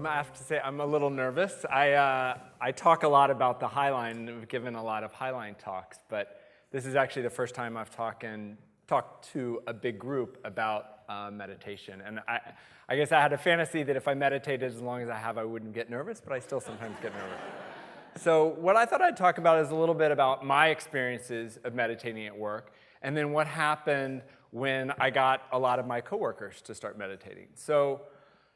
I have to say I'm a little nervous. I talk a lot about the Highline, and I've given a lot of Highline talks, but this is actually the first time I've talked to a big group about meditation. And I guess I had a fantasy that if I meditated as long as I wouldn't get nervous, but I still sometimes get nervous. So what I thought I'd talk about is a little bit about my experiences of meditating at work, and then what happened when I got a lot of my coworkers to start meditating. So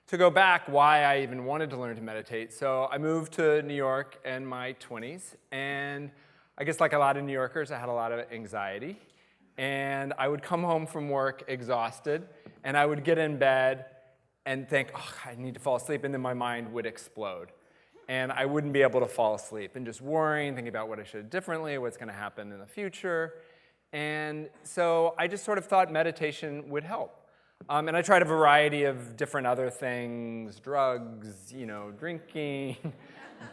to go back, why I even wanted to learn to meditate. So I moved to New York in my 20s, and I guess like a lot of New Yorkers, I had a lot of anxiety. And I would come home from work exhausted, and I would get in bed and think, oh, I need to fall asleep, and then my mind would explode. And I wouldn't be able to fall asleep, and just worrying, thinking about what I should have differently, what's going to happen in the future. And so I just sort of thought meditation would help. And I tried a variety of different other things, drugs, drinking,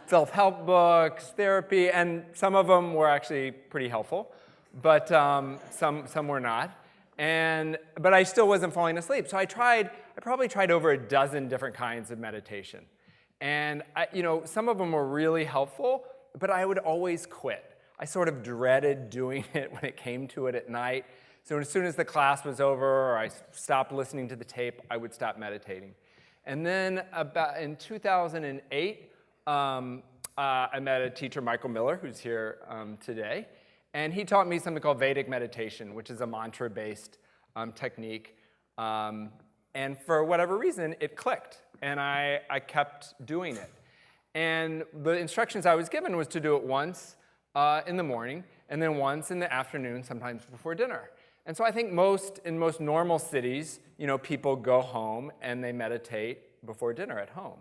self-help books, therapy, and some of them were actually pretty helpful, but some were not. But I still wasn't falling asleep. So I probably tried over a dozen different kinds of meditation. And some of them were really helpful, but I would always quit. I sort of dreaded doing it when it came to it at night. So as soon as the class was over or I stopped listening to the tape, I would stop meditating. And then about in 2008, I met a teacher, Michael Miller, who's here today. And he taught me something called Vedic meditation, which is a mantra-based technique. And for whatever reason, it clicked. And I kept doing it. And the instructions I was given was to do it once in the morning, and then once in the afternoon, sometimes before dinner. And so I think in most normal cities, people go home and they meditate before dinner at home.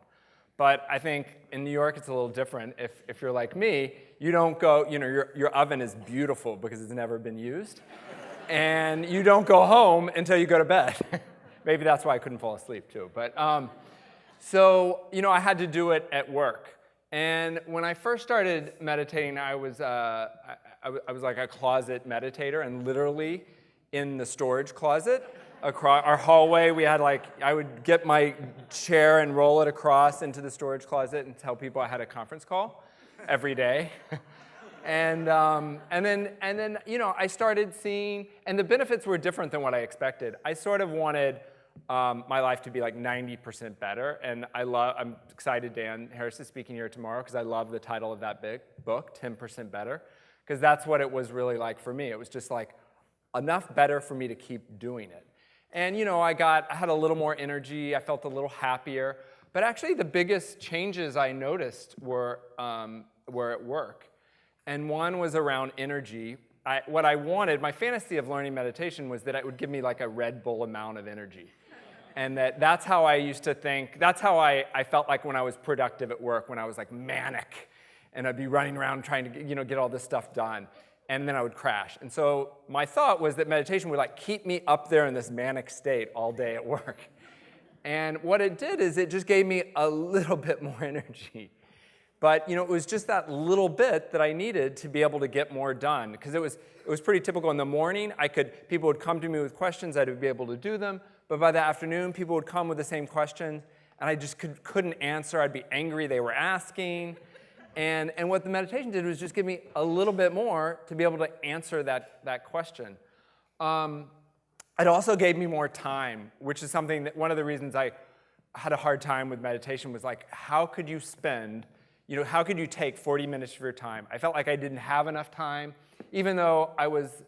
But I think in New York, it's a little different. If you're like me, you don't go, your oven is beautiful because it's never been used. And you don't go home until you go to bed. Maybe that's why I couldn't fall asleep, too. But so, I had to do it at work. And when I first started meditating, I was like a closet meditator, and literally in the storage closet across our hallway, we had I would get my chair and roll it across into the storage closet and tell people I had a conference call every day. And then I started seeing, and the benefits were different than what I expected. I sort of wanted my life to be like 90% better, and I'm excited Dan Harris is speaking here tomorrow because I love the title of that big book, 10% Better, because that's what it was really like for me. It was just like enough better for me to keep doing it. And I had a little more energy, I felt a little happier, but actually the biggest changes I noticed were at work. And one was around energy. What I wanted, my fantasy of learning meditation was that it would give me like a Red Bull amount of energy. And that's how I used to think, that's how I felt like when I was productive at work, when I was like manic, and I'd be running around trying to get all this stuff done, and then I would crash. And so my thought was that meditation would keep me up there in this manic state all day at work. And what it did is it just gave me a little bit more energy. But it was just that little bit that I needed to be able to get more done, because it was pretty typical. In the morning, people would come to me with questions, I'd be able to do them. But by the afternoon, people would come with the same questions, and I just couldn't answer. I'd be angry they were asking. And what the meditation did was just give me a little bit more to be able to answer that question. It also gave me more time, which is something that one of the reasons I had a hard time with meditation was how could you spend, how could you take 40 minutes of your time? I felt like I didn't have enough time. Even though I was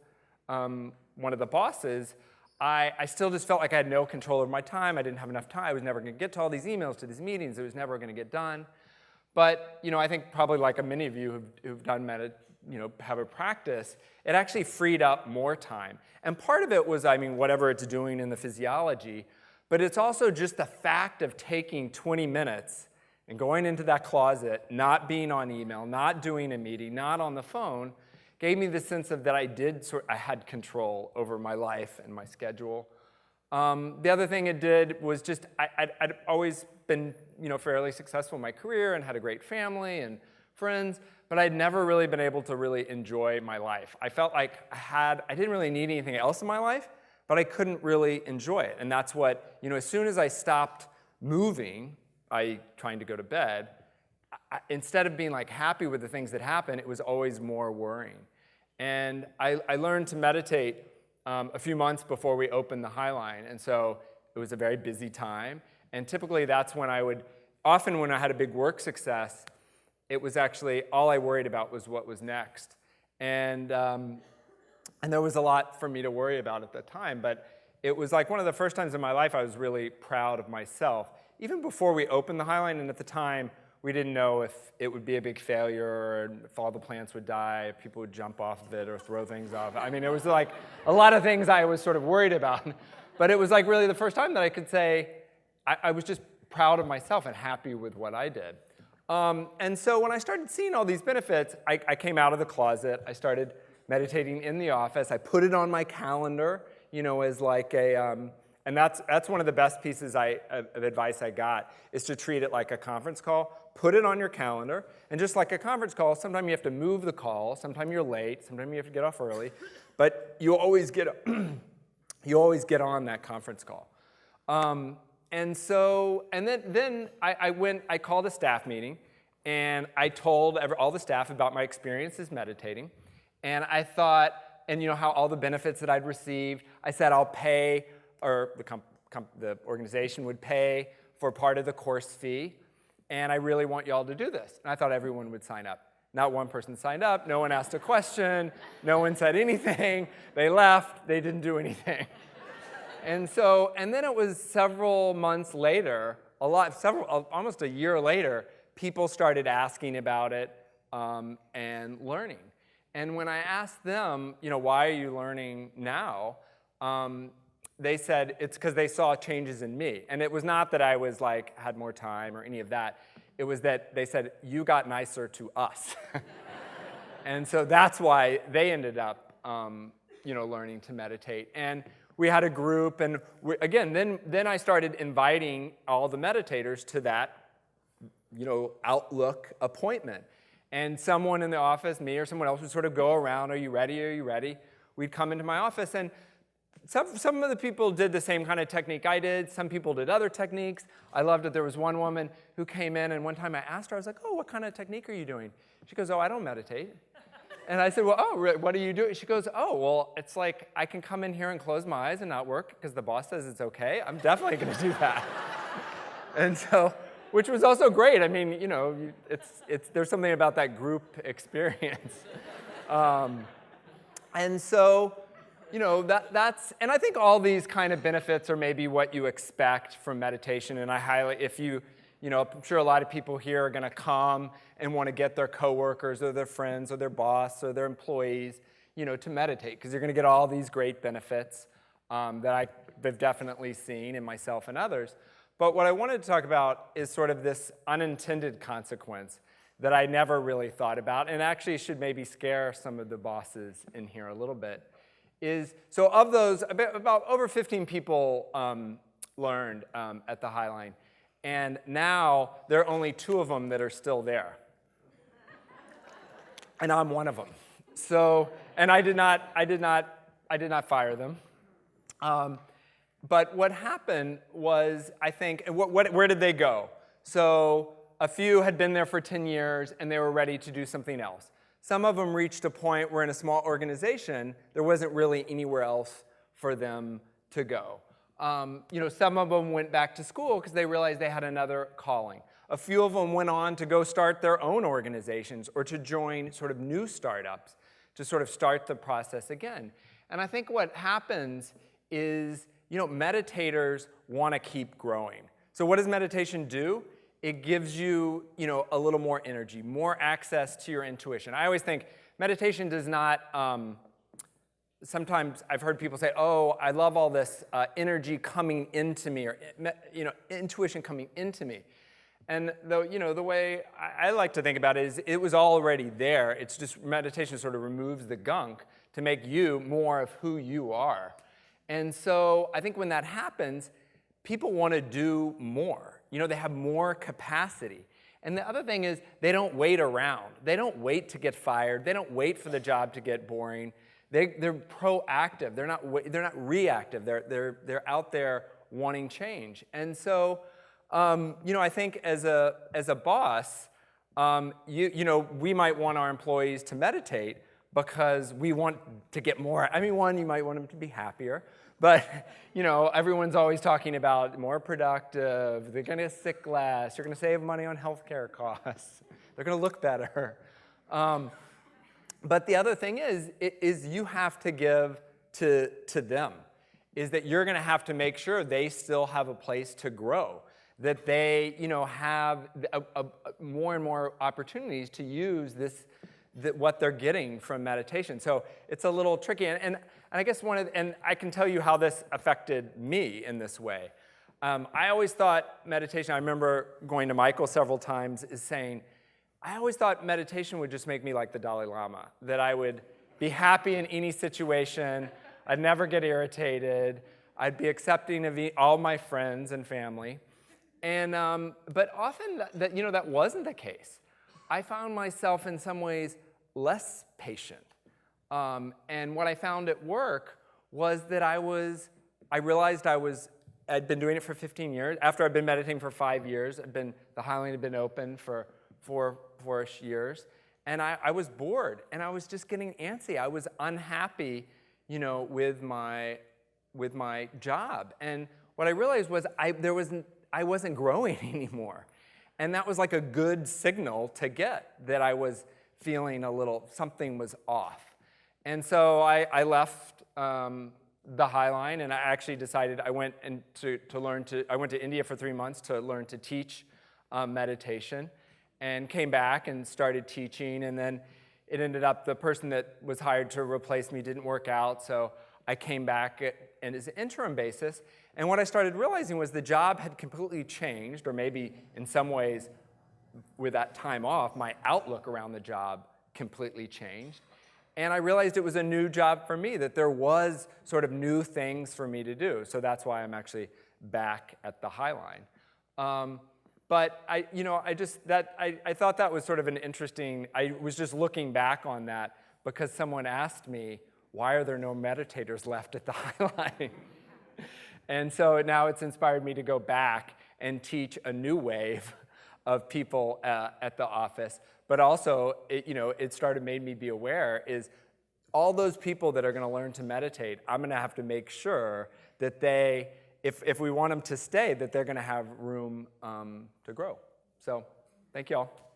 one of the bosses, I still just felt like I had no control over my time. I didn't have enough time. I was never going to get to all these emails, to these meetings. It was never going to get done. But I think probably like many of you who've done have a practice, it actually freed up more time. And part of it was, whatever it's doing in the physiology, but it's also just the fact of taking 20 minutes and going into that closet, not being on email, not doing a meeting, not on the phone, gave me the sense of that I had control over my life and my schedule. The other thing it did was just, I'd always been fairly successful in my career and had a great family and friends, but I'd never really been able to really enjoy my life. I felt like I didn't really need anything else in my life, but I couldn't really enjoy it. And that's what, as soon as I stopped moving, i.e. trying to go to bed, instead of being like happy with the things that happen, it was always more worrying. And I learned to meditate a few months before we opened the Highline, and so it was a very busy time. And typically that's when often when I had a big work success, it was actually all I worried about was what was next. And there was a lot for me to worry about at the time, but it was like one of the first times in my life I was really proud of myself. Even before we opened the Highline, and at the time, we didn't know if it would be a big failure or if all the plants would die, if people would jump off of it or throw things off. I mean, it was like a lot of things I was sort of worried about. But it was like really the first time that I could say I was just proud of myself and happy with what I did. And so when I started seeing all these benefits, I came out of the closet. I started meditating in the office. I put it on my calendar, as like and that's one of the best pieces of advice I got, is to treat it like a conference call. Put it on your calendar, and just like a conference call, sometimes you have to move the call, sometimes you're late, sometimes you have to get off early, but you always get on that conference call. And then I called a staff meeting, and I told all the staff about my experiences meditating, and I thought, and how all the benefits that I'd received. I said I'll pay, or the organization would pay for part of the course fee, and I really want y'all to do this. And I thought everyone would sign up. Not one person signed up. No one asked a question. No one said anything. They left. They didn't do anything. And then it was several months later, almost a year later, people started asking about it and learning. And when I asked them, why are you learning now? They said it's because they saw changes in me. And it was not that I was had more time or any of that. It was that they said, you got nicer to us. And so that's why they ended up learning to meditate. And we had a group, and then I started inviting all the meditators to that Outlook appointment. And someone in the office, me or someone else, would sort of go around, are you ready, are you ready? We'd come into my office, and some of the people did the same kind of technique I did. Some people did other techniques. I loved it. There was one woman who came in, and one time I asked her, I was like, oh, what kind of technique are you doing? She goes, oh, I don't meditate. And I said, well, oh, what are you doing? She goes, oh, well, it's like I can come in here and close my eyes and not work because the boss says it's okay. I'm definitely going to do that. And so, which was also great. I mean, there's something about that group experience. And so, that's, and I think all these kind of benefits are maybe what you expect from meditation. And I highly, I'm sure a lot of people here are going to come and want to get their coworkers or their friends or their boss or their employees, to meditate, because you're going to get all these great benefits that I've definitely seen in myself and others. But what I wanted to talk about is sort of this unintended consequence that I never really thought about, and actually should maybe scare some of the bosses in here a little bit. So of those, about over 15 people learned at the Highline, and now there are only 2 of them that are still there, and I'm one of them. So, and I did not fire them. But what happened was, I think, where did they go? So a few had been there for 10 years, and they were ready to do something else. Some of them reached a point where in a small organization, there wasn't really anywhere else for them to go. Some of them went back to school because they realized they had another calling. A few of them went on to go start their own organizations or to join sort of new startups to sort of start the process again. And I think what happens is, meditators want to keep growing. So what does meditation do? It gives you, a little more energy, more access to your intuition. I always think meditation does not, sometimes I've heard people say, oh, I love all this energy coming into me, or, intuition coming into me. And the way I like to think about it is it was already there. It's just meditation sort of removes the gunk to make you more of who you are. And so I think when that happens, people want to do more. They have more capacity. And the other thing is they don't wait around. They don't wait to get fired. They don't wait for the job to get boring. They're proactive. They're not reactive. They're out there wanting change. And so I think as a boss, we might want our employees to meditate because we want to get more. I mean, one, you might want them to be happier, but everyone's always talking about more productive. They're going to get sick less. You're going to save money on healthcare costs. They're going to look better. But the other thing is you have to give to them. Is that you're going to have to make sure they still have a place to grow, that they, have more and more opportunities to use what they're getting from meditation. So it's a little tricky, and I guess and I can tell you how this affected me in this way. I always thought meditation. I remember going to Michael several times, is saying, I always thought meditation would just make me like the Dalai Lama, that I would be happy in any situation. I'd never get irritated. I'd be accepting of all my friends and family. And, but often that wasn't the case. I found myself in some ways less patient. And what I found at work was that I realized I'd been doing it for 15 years. After I'd been meditating for 5 years, the Highline had been open for 4-ish years. And I was bored, and I was just getting antsy. I was unhappy with my job. And what I realized was I wasn't growing anymore. And that was like a good signal to get that I was feeling something was off. And so I left the Highline, and I actually decided I went to India for 3 months to learn to teach meditation, and came back and started teaching, and then it ended up the person that was hired to replace me didn't work out, so I came back as an interim basis. And what I started realizing was the job had completely changed, or maybe in some ways, with that time off, my outlook around the job completely changed. And I realized it was a new job for me, that there was sort of new things for me to do. So that's why I'm actually back at the Highline. But I thought that was sort of an interesting. I was just looking back on that because someone asked me, why are there no meditators left at the Highline? And so now it's inspired me to go back and teach a new wave of people at the office. But also, it made me be aware is all those people that are going to learn to meditate, I'm going to have to make sure that if we want them to stay, that they're going to have room to grow. So thank you all.